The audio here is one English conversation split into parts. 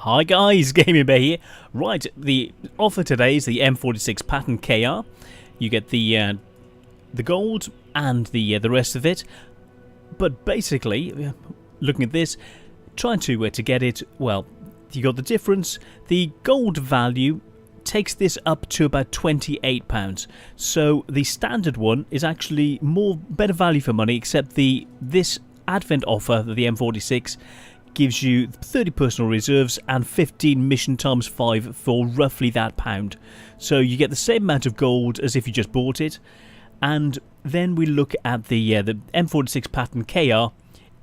Hi guys, Gaming Bear here. Right, the offer today is the M46 Pattern KR. You get the gold and the rest of it. But basically, looking at this, trying to get it, well, you got the difference. The gold value takes this up to about £28. So the standard one is actually better value for money, except this Advent offer, the M46, gives you 30 personal reserves and 15 mission times 5 for roughly that pound. So you get the same amount of gold as if you just bought it. And then we look at the M46 Pattern KR.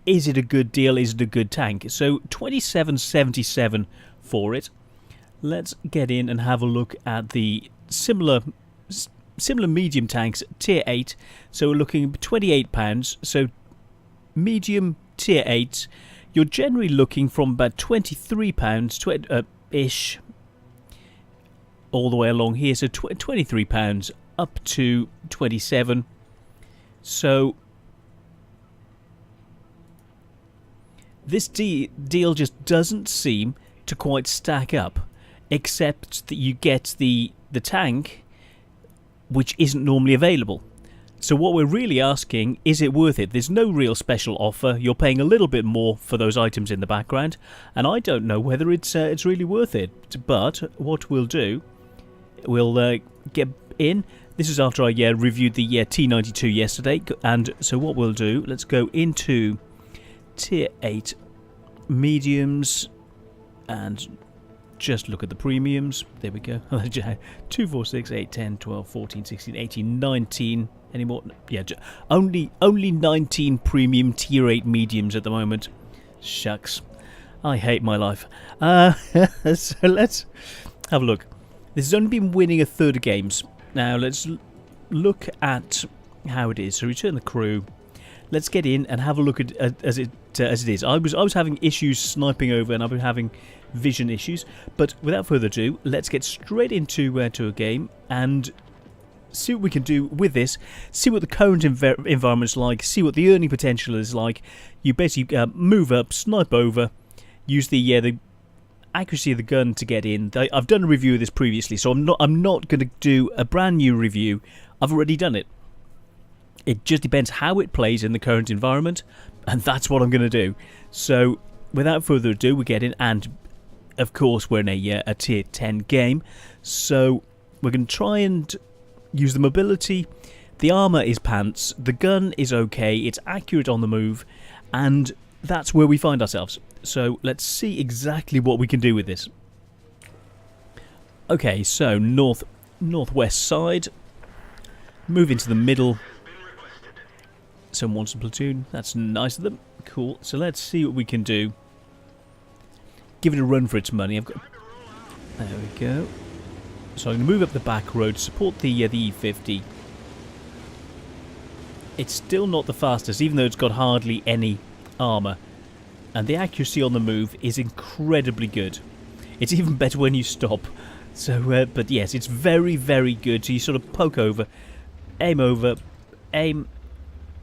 Is it a good deal? Is it a good tank? So 27.77 for it. Let's get in and have a look at the similar medium tanks, tier 8. So we're looking at £28. So medium tier 8. You're generally looking from about £23 ish all the way along here. So £23 up to 27. So this deal just doesn't seem to quite stack up, except that you get the tank, which isn't normally available. So what we're really asking, is it worth it? There's no real special offer. You're paying a little bit more for those items in the background, and I don't know whether it's really worth it. But what we'll do, we'll get in. This is after I reviewed the T92 yesterday, and so what we'll do, let's go into tier 8 mediums and just look at the premiums. There we go. 2, 4, 6, 8, 10, 12, 14, 16, 18, 19. Any more? Yeah, only 19 premium tier 8 mediums at the moment. Shucks. I hate my life. So let's have a look. This has only been winning a third of games. Now let's look at how it is. So return the crew. Let's get in and have a look at as it is. I was having issues sniping over, and I've been having vision issues. But without further ado, let's get straight into a game and see what we can do with this. See what the current environment's like. See what the earning potential is like. You basically move up, snipe over, use the accuracy of the gun to get in. I've done a review of this previously, so I'm not going to do a brand new review. I've already done it. It just depends how it plays in the current environment, and that's what I'm going to do. So without further ado, we get in, and of course we're in a tier 10 game, so we're going to try and use the mobility. The armour is pants, the gun is okay, it's accurate on the move, and that's where we find ourselves. So let's see exactly what we can do with this. Okay, so northwest side, move into the middle. Someone wants a platoon, that's nice of them. Cool, so let's see what we can do. Give it a run for its money. There we go. So I'm going to move up the back road, support the E50. It's still not the fastest, even though it's got hardly any armour. And the accuracy on the move is incredibly good. It's even better when you stop. So, but yes, it's very, very good. So you sort of poke over, aim,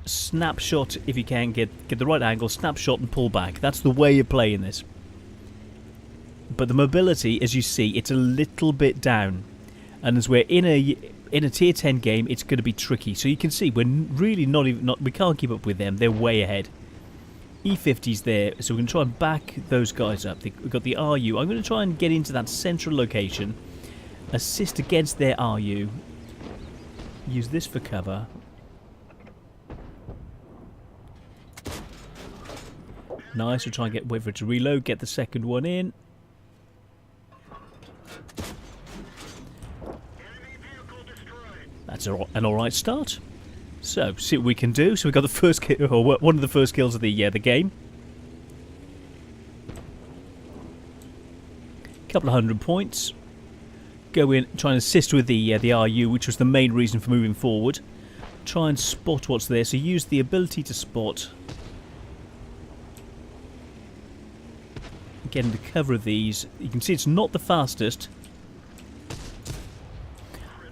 snapshot if you can, get the right angle, snapshot and pull back. That's the way you're playing this. But the mobility, as you see, it's a little bit down, and as we're in a tier 10 game, it's going to be tricky. So you can see we're really we can't keep up with them. They're way ahead. E50's there, so we're going to try and back those guys up. We've got the RU. I'm going to try and get into that central location, assist against their RU, use this for cover. Nice. We'll try and wait for it to reload, get the second one in. That's an alright start. So, see what we can do. So we got the first kill, or one of the first kills of the game. Couple of 100 points. Go in, try and assist with the RU, which was the main reason for moving forward. Try and spot what's there. So use the ability to spot. Get into cover of these. You can see it's not the fastest.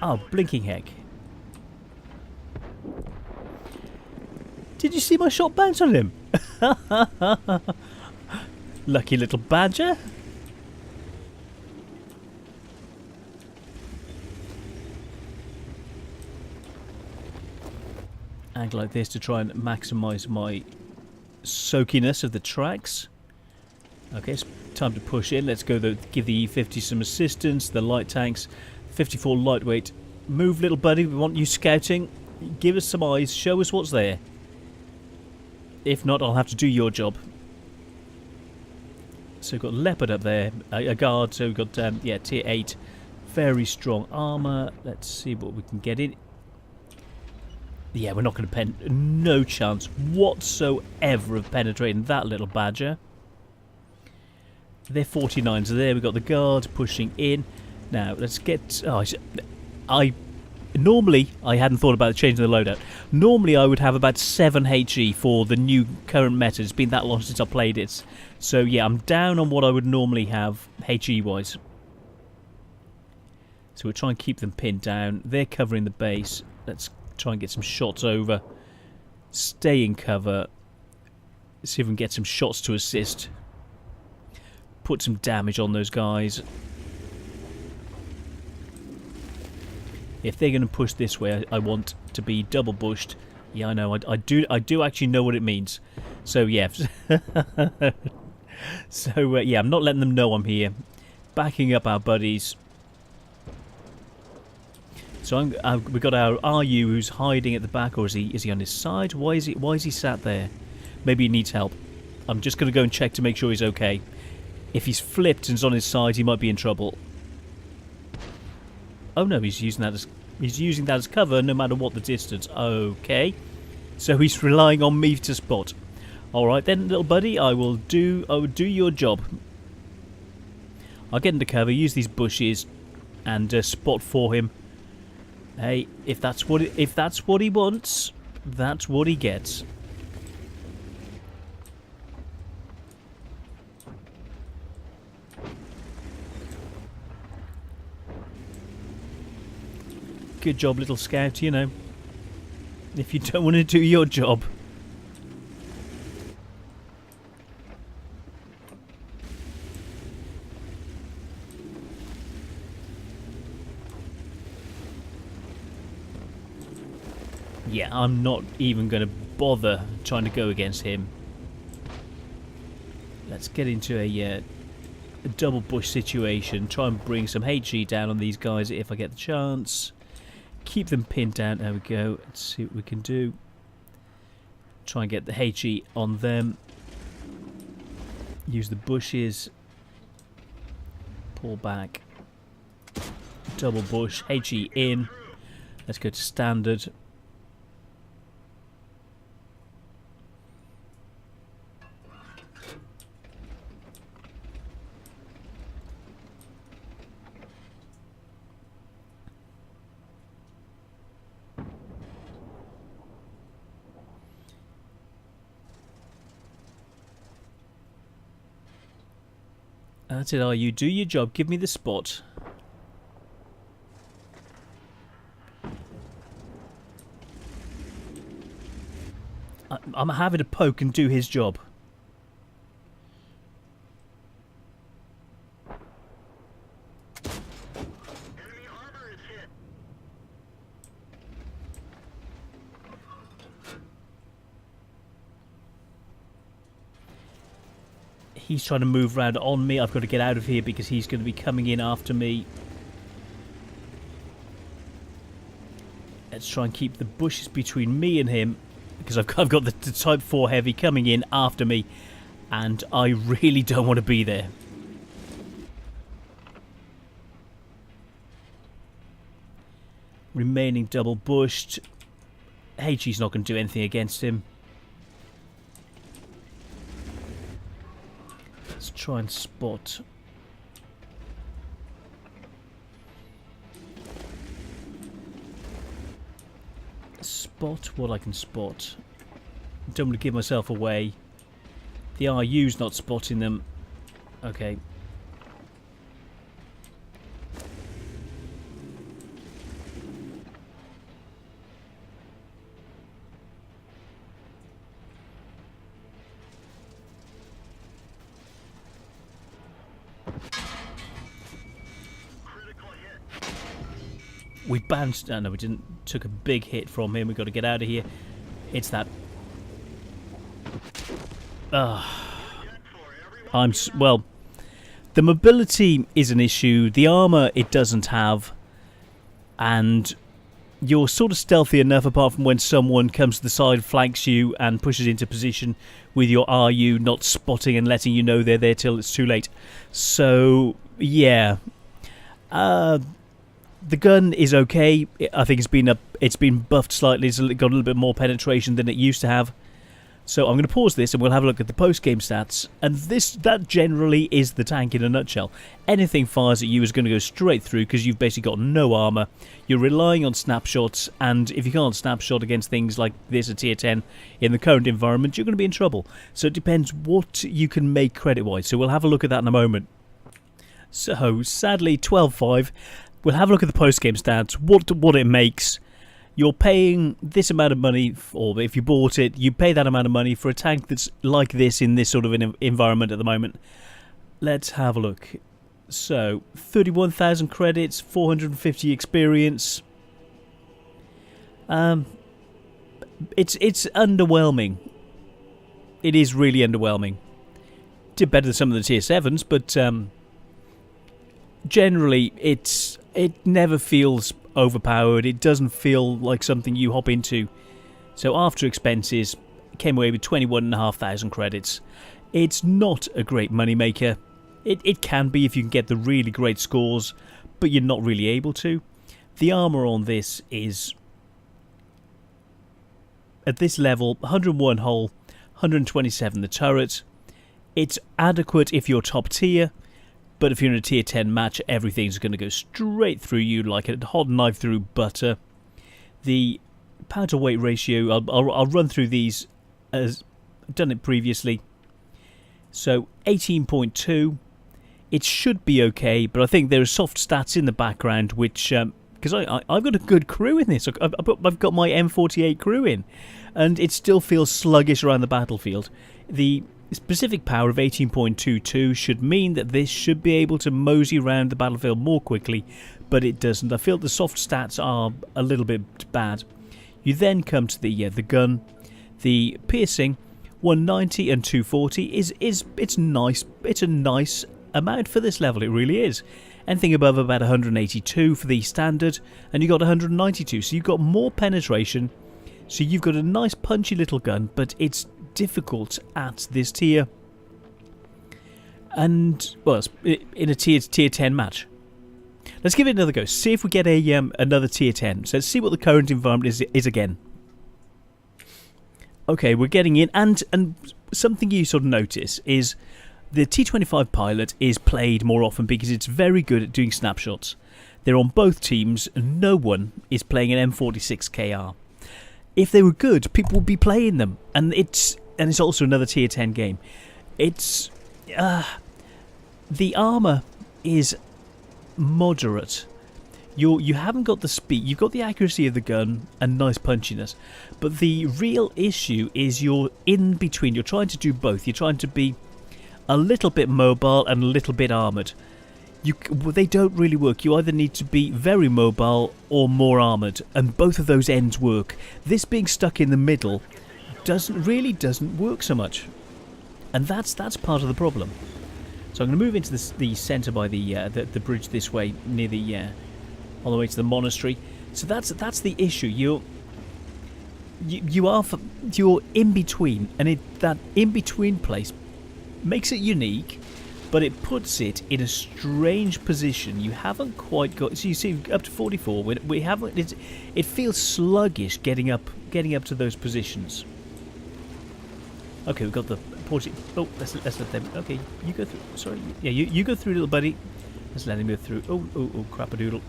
Oh, blinking heck. Did you see my shot bounce on him? Lucky little badger. angle like this to try and maximise my soakiness of the tracks. Okay, it's time to push in. Let's go give the E50 some assistance. The light tanks, 54 lightweight. Move, little buddy. We want you scouting. Give us some eyes. Show us what's there. If not, I'll have to do your job. So we've got Leopard up there, a guard. So we've got yeah, tier 8, very strong armour. Let's see what we can get in. Yeah, we're not going to no chance whatsoever of penetrating that little badger. They're 49s there. We've got the guard pushing in. Now let's get. Oh, normally I hadn't thought about changing the loadout. Normally I would have about 7 HE for the new current meta. It's been that long since I played it. So yeah, I'm down on what I would normally have HE wise. So we'll try and keep them pinned down. They're covering the base. Let's try and get some shots over. Stay in cover. See if we can get some shots to assist. Put some damage on those guys. If they're going to push this way, I want to be double bushed. Yeah, I know. I do actually know what it means. So yeah. So yeah, I'm not letting them know I'm here. Backing up our buddies. So we've got our RU who's hiding at the back, or is he on his side? Why is he sat there? Maybe he needs help. I'm just going to go and check to make sure he's okay. If he's flipped and is on his side, he might be in trouble. Oh no, he's using that as cover no matter what the distance. Okay. So he's relying on me to spot. Alright then, little buddy, I will do your job. I'll get into cover, use these bushes and spot for him. Hey, if that's what he wants, that's what he gets. Good job, little scout, you know. If you don't want to do your job. Yeah, I'm not even going to bother trying to go against him. Let's get into a double bush situation. Try and bring some HE down on these guys if I get the chance. Keep them pinned down. There we go. Let's see what we can do. Try and get the HE on them. Use the bushes. Pull back. Double bush. HE in. Let's go to standard. That's it, RU. Do your job. Give me the spot. I'm having to poke and do his job. He's trying to move around on me. I've got to get out of here because he's going to be coming in after me. Let's try and keep the bushes between me and him because I've got the Type 4 Heavy coming in after me and I really don't want to be there. Remaining double bushed. HE's not going to do anything against him. Let's try and spot. Spot what I can spot. Don't want to give myself away. The RU's not spotting them. Okay. We bounced. No, we didn't. Took a big hit from him. We've got to get out of here. It's that... well, the mobility is an issue. The armour it doesn't have. And you're sort of stealthy enough, apart from when someone comes to the side, flanks you, and pushes into position with your RU not spotting and letting you know they're there till it's too late. So, yeah. The gun is okay. I think it's been buffed slightly. It's got a little bit more penetration than it used to have. So I'm going to pause this and we'll have a look at the post-game stats. And that generally is the tank in a nutshell. Anything fires at you is going to go straight through because you've basically got no armour. You're relying on snapshots, and if you can't snapshot against things like this at tier 10 in the current environment, you're going to be in trouble. So it depends what you can make credit-wise. So we'll have a look at that in a moment. So, sadly, 12.5. We'll have a look at the post-game stats, what it makes. You're paying this amount of money, or if you bought it, you pay that amount of money for a tank that's like this in this sort of an environment at the moment. Let's have a look. So, 31,000 credits, 450 experience. It's underwhelming. It is really underwhelming. Did better than some of the tier 7s, but generally it never feels overpowered. It doesn't feel like something you hop into. So after expenses, came away with 21,500 credits. It's not a great moneymaker. It can be if you can get the really great scores, but you're not really able to. The armour on this is, at this level, 101 hull, 127 the turret. It's adequate if you're top tier, but if you're in a tier 10 match, everything's going to go straight through you like a hot knife through butter. The power to weight ratio, I'll run through these as I've done it previously. So 18.2, it should be okay, but I think there are soft stats in the background which, because I've got a good crew in this. I've got my M48 crew in, and it still feels sluggish around the battlefield. The specific power of 18.22 should mean that this should be able to mosey around the battlefield more quickly, but it doesn't. I feel the soft stats are a little bit bad. You then come to the gun. The piercing 190 and 240 it's nice. It's a nice amount for this level. It really is. Anything above about 182 for the standard, and you got 192, so you've got more penetration. So you've got a nice punchy little gun, but it's difficult at this tier, and well, in a tier 10 match. Let's give it another go. See if we get a another tier 10. So let's see what the current environment is again. Okay, we're getting in, and something you sort of notice is the T25 pilot is played more often because it's very good at doing snapshots. They're on both teams, and no one is playing an M46 KR. If they were good, people would be playing them, and it's also another tier 10 game. It's the armour is moderate. You haven't got the speed. You've got the accuracy of the gun and nice punchiness, but the real issue is you're in between. You're trying to do both. You're trying to be a little bit mobile and a little bit armoured. They don't really work. You either need to be very mobile or more armoured, and both of those ends work. This being stuck in the middle doesn't work so much, and that's part of the problem. So I'm going to move into the centre by the bridge this way, near the all the way to the monastery. So that's the issue. You're in between, and that in between place makes it unique, but it puts it in a strange position. You haven't quite got. So you see, up to 44. We haven't. It feels sluggish getting up to those positions. Okay, we've got the porty. Oh, let's let them. Okay, you go through. Sorry, yeah, you go through, little buddy. Let's let him go through. Oh, crap-a-doodle.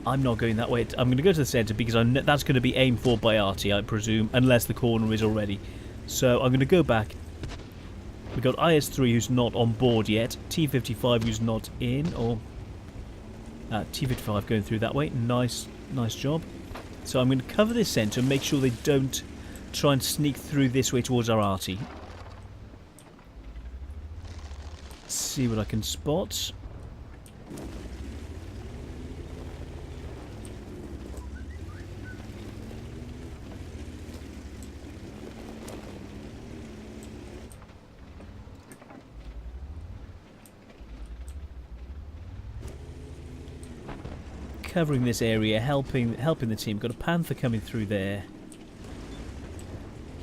I'm not going that way. I'm going to go to the centre because that's going to be aimed for by Artie, I presume, unless the corner is already. So I'm going to go back. We've got IS-3 who's not on board yet. T-55 who's not in, or T-55 going through that way. Nice job. So I'm going to cover this centre and make sure they don't try and sneak through this way towards our Artie. See what I can spot. covering this area, helping the team. Got a Panther coming through there.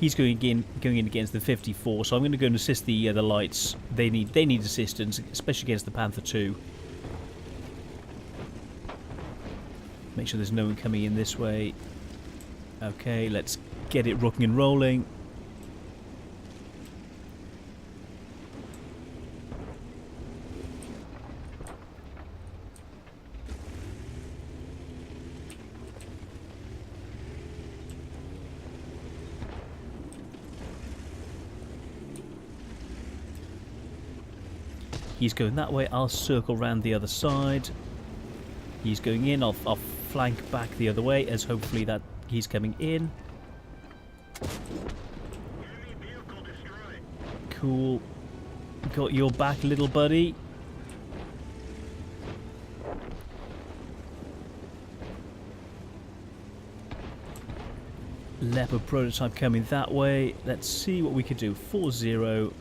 He's going in against the 54, so I'm going to go and assist the lights. They need assistance, especially against the Panther 2. Make sure there's no one coming in this way. Okay, let's get it rocking and rolling. He's going that way, I'll circle round the other side. He's going in, I'll flank back the other way as hopefully that he's coming in. Cool. Got your back, little buddy. Leopard prototype coming that way. Let's see what we could do. 4-0.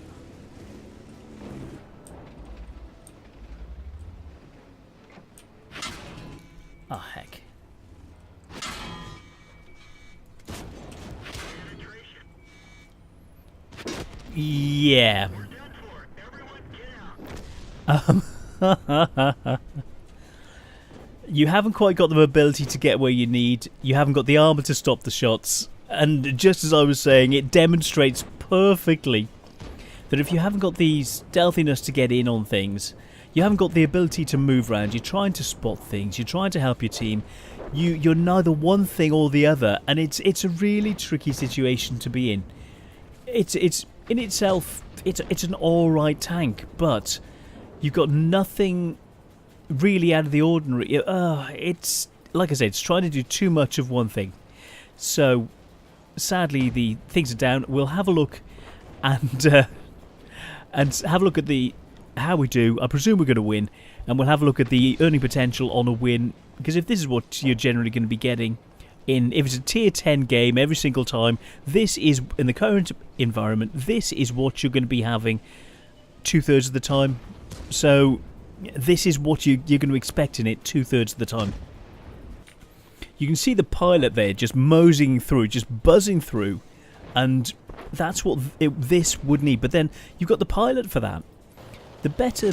Ah, heck. Yeah. You haven't quite got the mobility to get where you need. You haven't got the armour to stop the shots. And just as I was saying, it demonstrates perfectly that if you haven't got the stealthiness to get in on things, you haven't got the ability to move around, you're trying to spot things, you're trying to help your team, you're neither one thing or the other, and it's a really tricky situation to be in. It's in itself, it's an alright tank, but you've got nothing really out of the ordinary. It's, like I said, it's trying to do too much of one thing. So, sadly, the things are down. We'll have a look and have a look at how we do. I presume we're going to win, and we'll have a look at the earning potential on a win, because if this is what you're generally going to be getting if it's a tier 10 game every single time, this is, in the current environment, this is what you're going to be having 2/3 of the time. So this is what you're going to expect in it 2/3 of the time. You can see the pilot there just moseying through, just buzzing through, and that's what this would need. But then you've got the pilot for that. The better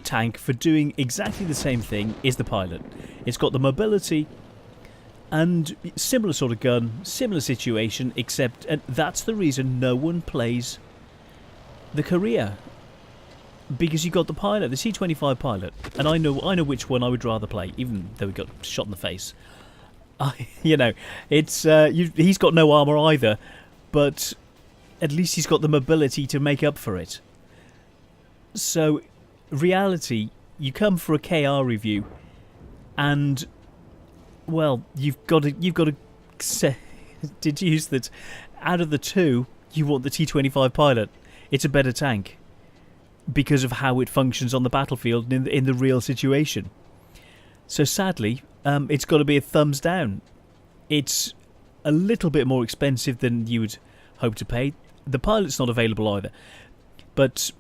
tank for doing exactly the same thing is the pilot. It's got the mobility and similar sort of gun, similar situation, except and that's the reason no one plays the Korea, because you got the pilot, the C-25 pilot, and I know which one I would rather play, even though he got shot in the face. You know, it's he's got no armor either, but at least he's got the mobility to make up for it. So, reality, you come for a KR review, and well, you've got to deduce that out of the two, you want the T-25 pilot. It's a better tank because of how it functions on the battlefield in the real situation. So sadly, it's got to be a thumbs down. It's a little bit more expensive than you would hope to pay. The pilot's not available either, but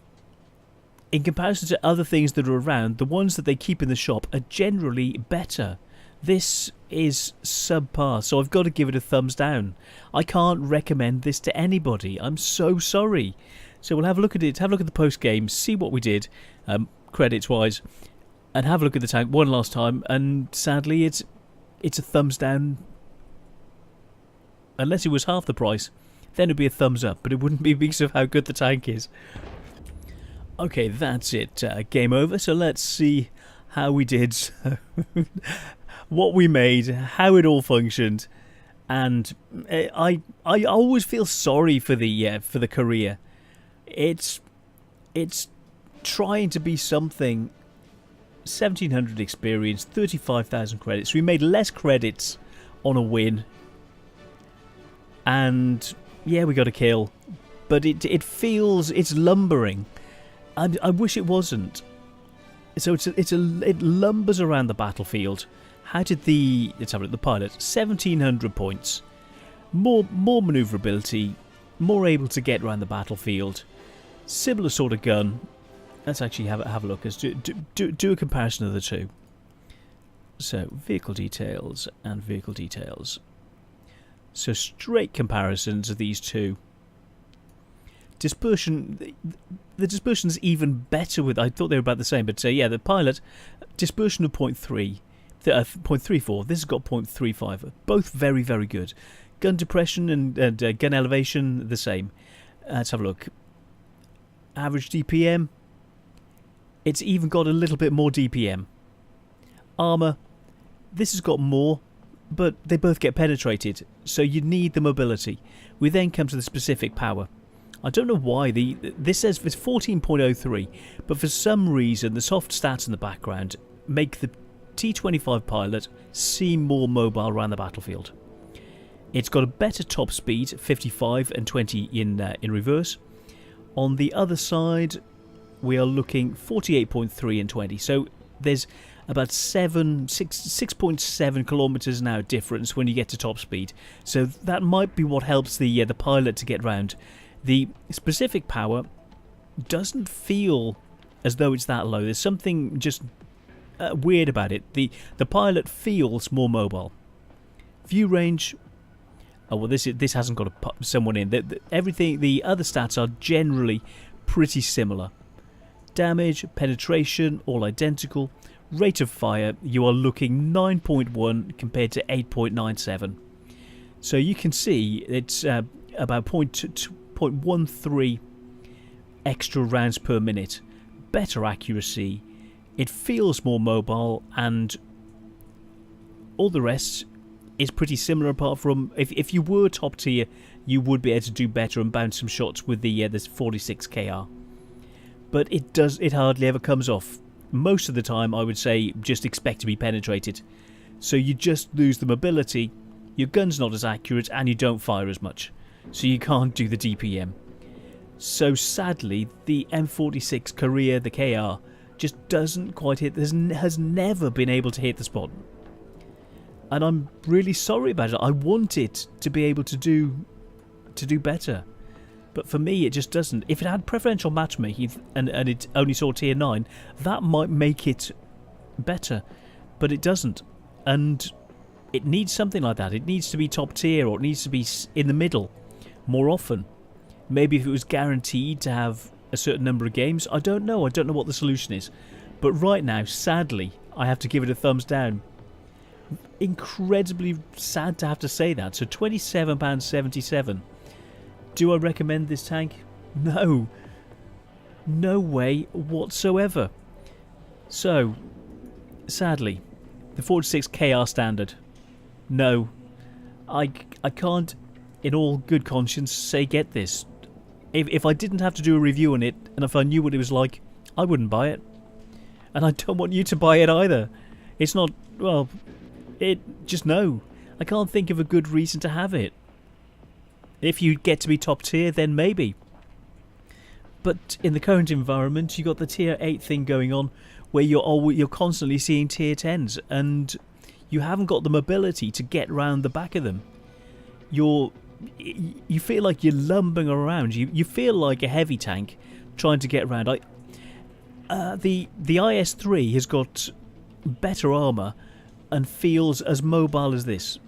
in comparison to other things that are around, the ones that they keep in the shop are generally better. This is subpar, so I've got to give it a thumbs down. I can't recommend this to anybody. I'm so sorry. So we'll have a look at it, have a look at the post-game, see what we did, credits-wise, and have a look at the tank one last time, and sadly it's a thumbs down. Unless it was half the price, then it'd be a thumbs up, but it wouldn't be because of how good the tank is. Okay, that's it. Game over, so let's see how we did. What we made, how it all functioned, and I always feel sorry for the Korea. It's trying to be something. 1,700 experience, 35,000 credits. We made less credits on a win, and yeah, we got a kill, but it feels it's lumbering. I wish it wasn't. So it lumbers around the battlefield. How did let's have a look at the pilot? 1,700 points, more manoeuvrability, more able to get around the battlefield, similar sort of gun. Let's actually have a look. Let's do a comparison of the two. So vehicle details and vehicle details. So straight comparisons of these two. Dispersion, the dispersion's even better with, I thought they were about the same, but yeah, the Pilot, dispersion of 0.3, 0.34, this has got 0.35, both very, very good. Gun depression and gun elevation, the same. Let's have a look. Average DPM, it's even got a little bit more DPM. Armour, this has got more, but they both get penetrated, so you need the mobility. We then come to the specific power. I don't know why this says it's 14.03, but for some reason the soft stats in the background make the T25 Pilot seem more mobile around the battlefield. It's got a better top speed, 55 and 20 in reverse. On the other side, we are looking 48.3 and 20. So there's about 6.7 kilometers an hour difference when you get to top speed. So that might be what helps the Pilot to get round. The specific power doesn't feel as though it's that low. There's something just weird about it. The Pilot feels more mobile. View range. Oh well, this hasn't got someone in. Everything, the other stats are generally pretty similar. Damage, penetration, all identical. Rate of fire, you are looking 9.1 compared to 8.97. So you can see it's about 0.13 extra rounds per minute. Better accuracy. It feels more mobile, and all the rest is pretty similar, apart from if you were top tier, you would be able to do better and bounce some shots with the this 46 KR. But it hardly ever comes off. Most of the time, I would say, just expect to be penetrated. So you just lose the mobility, your gun's not as accurate, and you don't fire as much. So you can't do the DPM. So sadly, the M46 KR, the KR, just doesn't quite hit, has never been able to hit the spot. And I'm really sorry about it. I want it to be able to do better. But for me, it just doesn't. If it had preferential matchmaking and it only saw tier 9, that might make it better. But it doesn't. And it needs something like that. It needs to be top tier, or it needs to be in the middle more often. Maybe if it was guaranteed to have a certain number of games. I don't know. I don't know what the solution is. But right now, sadly, I have to give it a thumbs down. Incredibly sad to have to say that. So £27.77. Do I recommend this tank? No. No way whatsoever. So, sadly, the 46 KR standard. No. I can't, in all good conscience, say get this. If I didn't have to do a review on it, and if I knew what it was like, I wouldn't buy it. And I don't want you to buy it either. It's not, well, just no. I can't think of a good reason to have it. If you get to be top tier, then maybe. But in the current environment, you've got the tier 8 thing going on, where you're constantly seeing tier 10s, and you haven't got the mobility to get round the back of them. You feel like you're lumbering around. You feel like a heavy tank trying to get around. The IS-3 has got better armour and feels as mobile as this.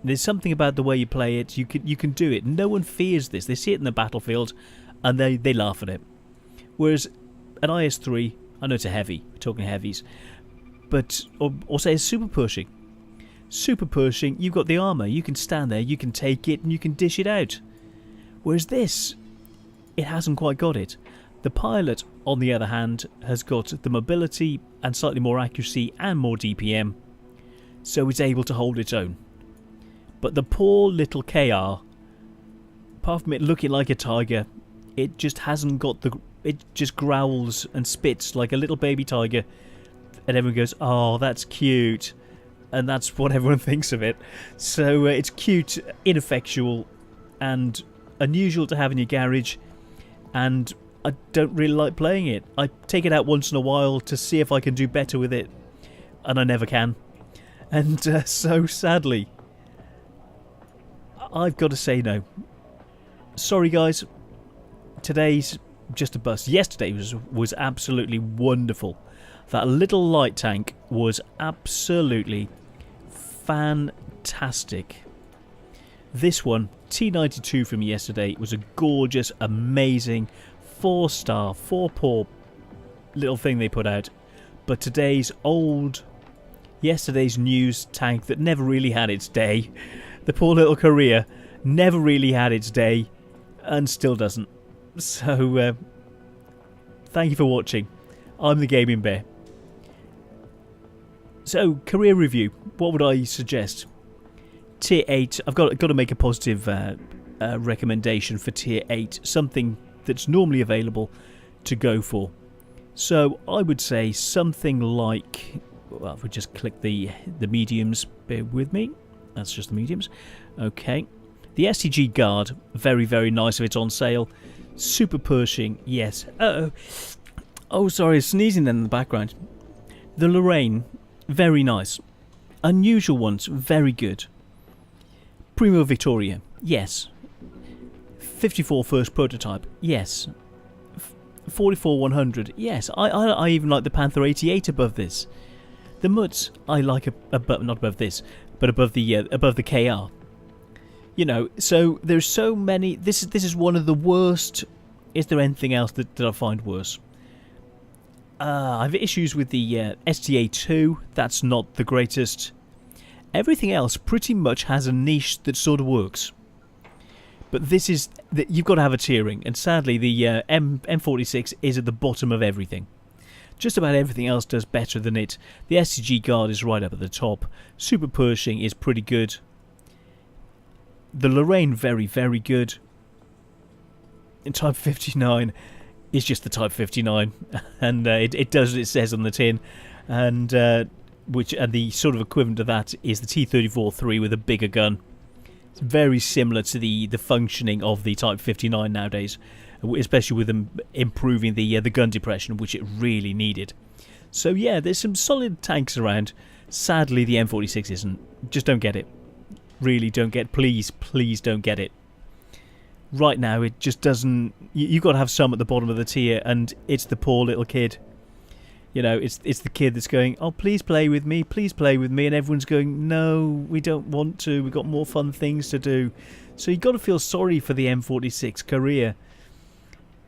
There's something about the way you play it. You can do it. No one fears this. They see it in the battlefield and they laugh at it. Whereas an IS-3, I know it's a heavy, we're talking heavies, but or say a super Pershing. Super Pershing, you've got the armour. You can stand there, you can take it, and you can dish it out. Whereas this, it hasn't quite got it. The Pilot, on the other hand, has got the mobility and slightly more accuracy and more DPM, so it's able to hold its own. But the poor little KR, apart from it looking like a tiger, it just hasn't got the... It just growls and spits like a little baby tiger, and everyone goes, oh, that's cute. And that's what everyone thinks of it. So it's cute, ineffectual, and unusual to have in your garage, and I don't really like playing it. I take it out once in a while to see if I can do better with it, and I never can. And so sadly, I've got to say no. Sorry guys, today's just a bust. Yesterday was absolutely wonderful. That little light tank was absolutely fantastic. This one, T92 from yesterday, was a gorgeous, amazing 4-star, 4-paw little thing they put out. But yesterday's news tank that never really had its day, the poor little Korea, never really had its day and still doesn't. So, thank you for watching. I'm the Gaming Bear. So, career review. What would I suggest? Tier 8. I've got to make a positive recommendation for Tier 8. Something that's normally available to go for. So, I would say something like... Well, if we just click the mediums, bear with me. That's just the mediums. Okay. The STG Guard, very, very nice if it's on sale. Super Pershing, yes. Uh-oh. Oh, sorry, sneezing then in the background. The Lorraine, very nice. Unusual ones, very good. Primo Victoria, yes. 54 first prototype, yes. 44 100, yes. I even like the Panther 88 above this. The Muds, I like above, not above this, but above the KR. You know, so there's so many. This is one of the worst. Is there anything else that I find worse? I've issues with the STA2. That's not the greatest. Everything else pretty much has a niche that sort of works. But this is you've got to have a tiering, and sadly the M46 is at the bottom of everything. Just about everything else does better than it. The STG Guard is right up at the top. Super Pershing is pretty good. The Lorraine, very, very good. And Type 59 is just the Type 59. And it does what it says on the tin. And the sort of equivalent to that is the T-34-3 with a bigger gun. It's very similar to the functioning of the Type 59 nowadays. Especially with them improving the gun depression, which it really needed. So yeah, there's some solid tanks around. Sadly, the M46 isn't. Just don't get it. Really don't get. Please don't get it. Right now, it just doesn't. You've got to have some at the bottom of the tier, and it's the poor little kid. You know, it's the kid that's going, oh, please play with me, and everyone's going, no, we don't want to. We've got more fun things to do. So you've got to feel sorry for the M46 Korea.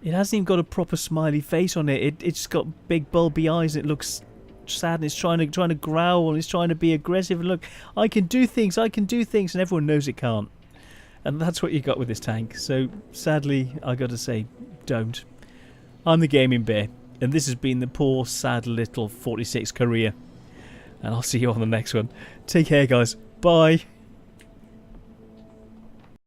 It hasn't even got a proper smiley face on it. It's got big bulby eyes. And it looks sad. And it's trying to growl. And it's trying to be aggressive. And look, I can do things. And everyone knows it can't. And that's what you got with this tank. So sadly, I got to say, don't. I'm the Gaming Bear, and this has been the poor, sad little 46 Korea. And I'll see you on the next one. Take care, guys. Bye.